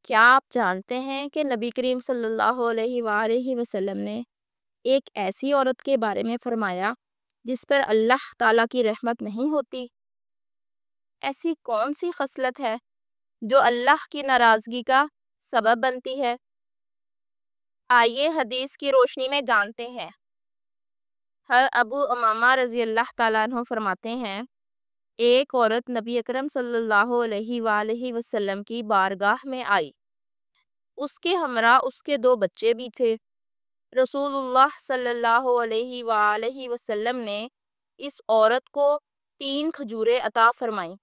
کیا آپ جانتے ہیں کہ نبی کریم صلی اللہ علیہ وآلہ وسلم نے ایک ایسی عورت کے بارے میں فرمایا جس پر اللہ تعالیٰ کی رحمت نہیں ہوتی؟ ایسی کون سی خصلت ہے جو اللہ کی ناراضگی کا سبب بنتی ہے؟ آئیے حدیث کی روشنی میں جانتے ہیں۔ ابو امامہ رضی اللہ تعالیٰ عنہ فرماتے ہیں، ایک عورت نبی اکرم صلی اللہ علیہ وآلہ وسلم کی بارگاہ میں آئی۔ اس کے ہمراہ اس کے 2 بچے بھی تھے۔ رسول اللہ صلی اللہ علیہ وآلہ وسلم نے اس عورت کو 3 کھجوریں عطا فرمائیں۔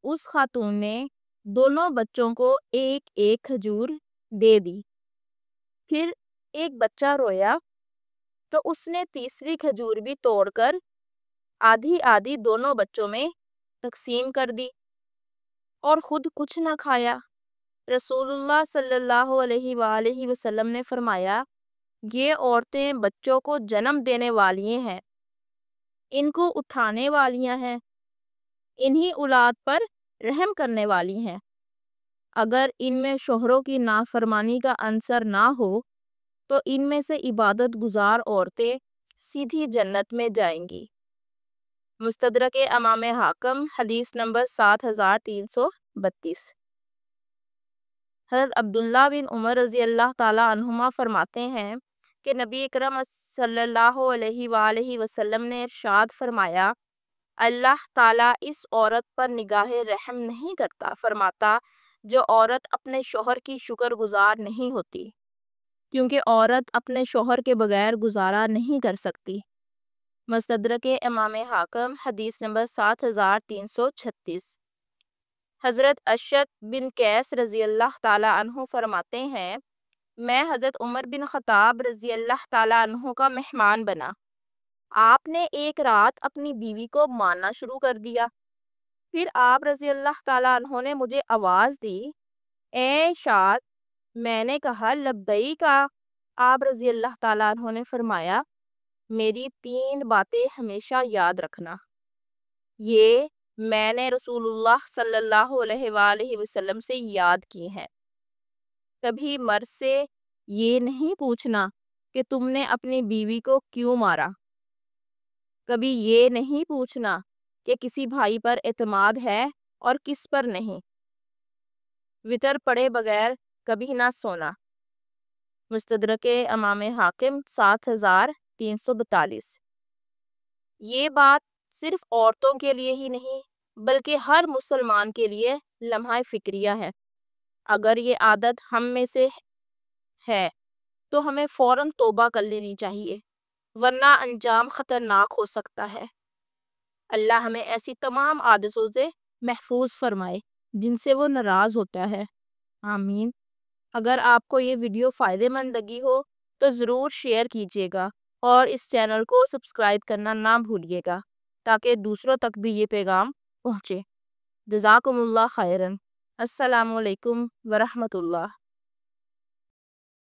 اس خاتون نے دونوں بچوں کو ایک ایک کھجور دے دی۔ پھر ایک بچہ رویا تو اس نے تیسری کھجور بھی توڑ کر آدھی آدھی دونوں بچوں میں تقسیم کر دی اور خود کچھ نہ کھایا۔ رسول اللہ صلی اللہ علیہ وآلہ وسلم نے فرمایا، یہ عورتیں بچوں کو جنم دینے والی ہیں، ان کو اٹھانے والیاں ہیں، انہی اولاد پر رحم کرنے والی ہیں۔ اگر ان میں شوہروں کی نافرمانی کا عنصر نہ ہو تو ان میں سے عبادت گزار عورتیں سیدھی جنت میں جائیں گی۔ مستدرک امام حاکم، حدیث نمبر 7332۔ حضرت عبداللہ بن عمر رضی اللہ تعالیٰ عنہما فرماتے ہیں کہ نبی اکرم صلی اللہ علیہ وآلہ وسلم نے ارشاد فرمایا، اللہ تعالیٰ اس عورت پر نگاہ رحم نہیں کرتا، فرماتا جو عورت اپنے شوہر کی شکر گزار نہیں ہوتی، کیونکہ عورت اپنے شوہر کے بغیر گزارا نہیں کر سکتی۔ مستدرک امام حاکم، حدیث نمبر 7336۔ حضرت اشعث بن قیس رضی اللہ تعالیٰ عنہ فرماتے ہیں، میں حضرت عمر بن خطاب رضی اللہ تعالیٰ عنہ کا مہمان بنا۔ آپ نے ایک رات اپنی بیوی کو مارنا شروع کر دیا۔ پھر آپ رضی اللہ تعالیٰ عنہ نے مجھے آواز دی، اے اشعث۔ میں نے کہا لبیک۔ آپ رضی اللہ تعالیٰ عنہ نے فرمایا، میری 3 باتیں ہمیشہ یاد رکھنا، یہ میں نے رسول اللہ صلی اللہ علیہ وآلہ وسلم سے یاد کی ہیں۔ کبھی مرد سے یہ نہیں پوچھنا کہ تم نے اپنی بیوی کو کیوں مارا۔ کبھی یہ نہیں پوچھنا کہ کسی بھائی پر اعتماد ہے اور کس پر نہیں۔ وتر پڑے بغیر کبھی نہ سونا۔ مستدرک امام حاکم، 7342۔ یہ بات صرف عورتوں کے لیے ہی نہیں بلکہ ہر مسلمان کے لیے لمحہ فکریہ ہے۔ اگر یہ عادت ہم میں سے ہے تو ہمیں فوراً توبہ کر لینی چاہیے، ورنہ انجام خطرناک ہو سکتا ہے۔ اللہ ہمیں ایسی تمام عادتوں سے محفوظ فرمائے جن سے وہ ناراض ہوتا ہے۔ آمین۔ اگر آپ کو یہ ویڈیو فائدہ مند لگی ہو تو ضرور شیئر کیجیے گا اور اس چینل کو سبسکرائب کرنا نہ بھولیے گا تاکہ دوسروں تک بھی یہ پیغام پہنچے۔ جزاکم اللہ خیرن۔ السلام علیکم ورحمۃ اللہ۔